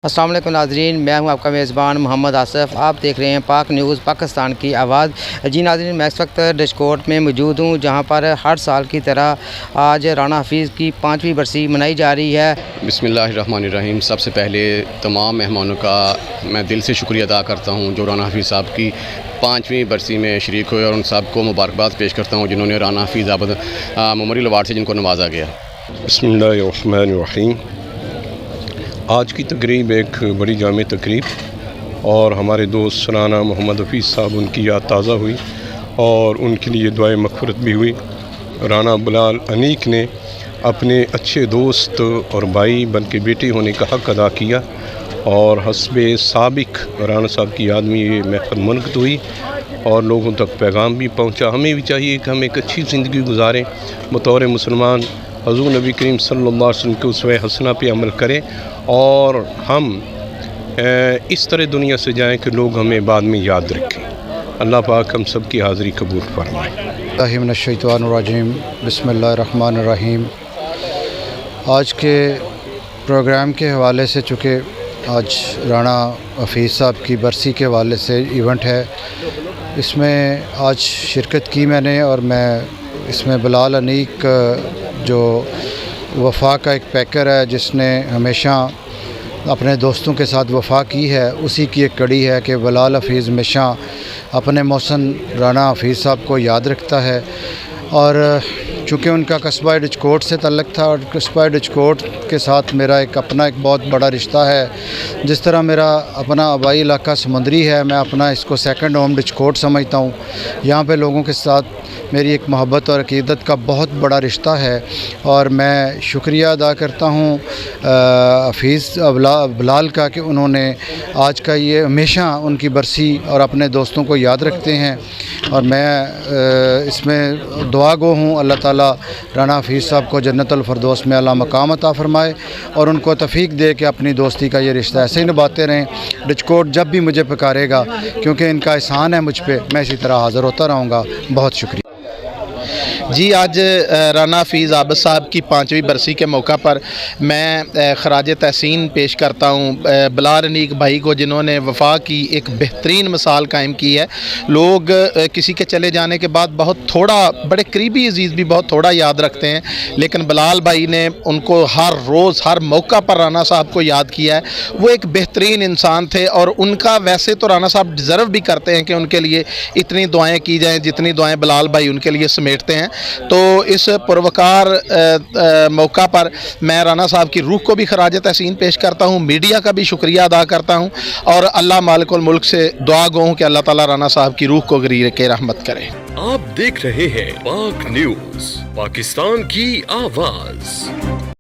السلام علیکم ناظرین، میں ہوں آپ کا میزبان محمد آصف۔ آپ دیکھ رہے ہیں پاک نیوز پاکستان کی آواز۔ جی ناظرین، میں اس وقت ڈشکوٹ میں موجود ہوں، جہاں پر ہر سال کی طرح آج رانا حفیظ کی 5ویں برسی منائی جا رہی ہے۔ بسم اللہ الرحمن الرحیم۔ سب سے پہلے تمام مہمانوں کا میں دل سے شکریہ ادا کرتا ہوں جو رانا حفیظ صاحب کی 5ویں برسی میں شریک ہوئے، اور ان سب کو مبارکباد پیش کرتا ہوں جنہوں نے رانا حفیظ عابد میموریل ایوارڈ سے جن کو نوازا گیا۔ بسم اللہ الرحمن الرحیم۔ آج کی تقریب ایک بڑی جامع تقریب، اور ہمارے دوست رانا محمد حفیظ صاحب ان کی یاد تازہ ہوئی اور ان کے لیے دعائے مغفرت بھی ہوئی۔ رانا بلال انیک نے اپنے اچھے دوست اور بھائی بلکہ بیٹے ہونے کا حق ادا کیا، اور حسب سابق رانا صاحب کی یاد میں یہ محفل منعقد ہوئی اور لوگوں تک پیغام بھی پہنچا۔ ہمیں بھی چاہیے کہ ہم ایک اچھی زندگی گزاریں، بطور مسلمان حضور نبی کریم صلی اللہ علیہ وسلم کے اسوہ حسنہ پہ عمل کریں، اور ہم اس طرح دنیا سے جائیں کہ لوگ ہمیں بعد میں یاد رکھیں۔ اللہ پاک ہم سب کی حاضری قبول فرمائے۔ اللہ من الشیطان الرجیم، بسم اللہ الرحمن الرحیم۔ آج کے پروگرام کے حوالے سے، چونکہ آج رانا حفیظ صاحب کی برسی کے حوالے سے ایونٹ ہے، اس میں آج شرکت کی میں نے، اور میں اس میں بلال انیک جو وفا کا ایک پیکر ہے، جس نے ہمیشہ اپنے دوستوں کے ساتھ وفا کی ہے، اسی کی ایک کڑی ہے کہ بلال حفیظ ہمیشہ اپنے محسن رانا حفیظ صاحب کو یاد رکھتا ہے۔ اور چونکہ ان کا قصبہ ڈچکوٹ سے تعلق تھا، اور قصبہ ڈچکوٹ کے ساتھ میرا اپنا ایک بہت بڑا رشتہ ہے۔ جس طرح میرا اپنا آبائی علاقہ سمندری ہے، میں اپنا اس کو سیکنڈ ہوم ڈچکوٹ سمجھتا ہوں۔ یہاں پہ لوگوں کے ساتھ میری ایک محبت اور عقیدت کا بہت بڑا رشتہ ہے، اور میں شکریہ ادا کرتا ہوں حفیظ بلال کا کہ انہوں نے آج کا یہ ہمیشہ ان کی برسی اور اپنے دوستوں کو یاد رکھتے ہیں، اور میں اس میں دعا گو ہوں اللہ تعالیٰ رانا حفیظ صاحب کو جنت الفردوس میں اعلیٰ مقام عطا فرمائے، اور ان کو توفیق دے کہ اپنی دوستی کا یہ رشتہ ایسے ہی نبھاتے رہیں۔ ڈچکوٹ جب بھی مجھے پکارے گا، کیونکہ ان کا احسان ہے مجھ پہ، میں اسی طرح حاضر ہوتا رہوں گا۔ بہت شکریہ۔ جی، آج رانا حفیظ عابد صاحب کی 5ویں برسی کے موقع پر میں خراج تحسین پیش کرتا ہوں بلال انیک بھائی کو، جنہوں نے وفا کی ایک بہترین مثال قائم کی ہے۔ لوگ کسی کے چلے جانے کے بعد بہت تھوڑا، بڑے قریبی عزیز بھی بہت تھوڑا یاد رکھتے ہیں، لیکن بلال بھائی نے ان کو ہر روز ہر موقع پر رانا صاحب کو یاد کیا ہے۔ وہ ایک بہترین انسان تھے، اور ان کا ویسے تو رانا صاحب ڈیزرو بھی کرتے ہیں کہ ان کے لیے اتنی دعائیں کی جائیں جتنی دعائیں بلال بھائی ان کے لیے سمیٹتے ہیں۔ تو اس پروقار موقع پر میں رانا صاحب کی روح کو بھی خراج تحسین پیش کرتا ہوں، میڈیا کا بھی شکریہ ادا کرتا ہوں، اور اللہ مالک الملک سے دعا گو ہوں کہ اللہ تعالیٰ رانا صاحب کی روح کو غریر کے رحمت کرے۔ آپ دیکھ رہے ہیں پاک نیوز، پاکستان کی آواز۔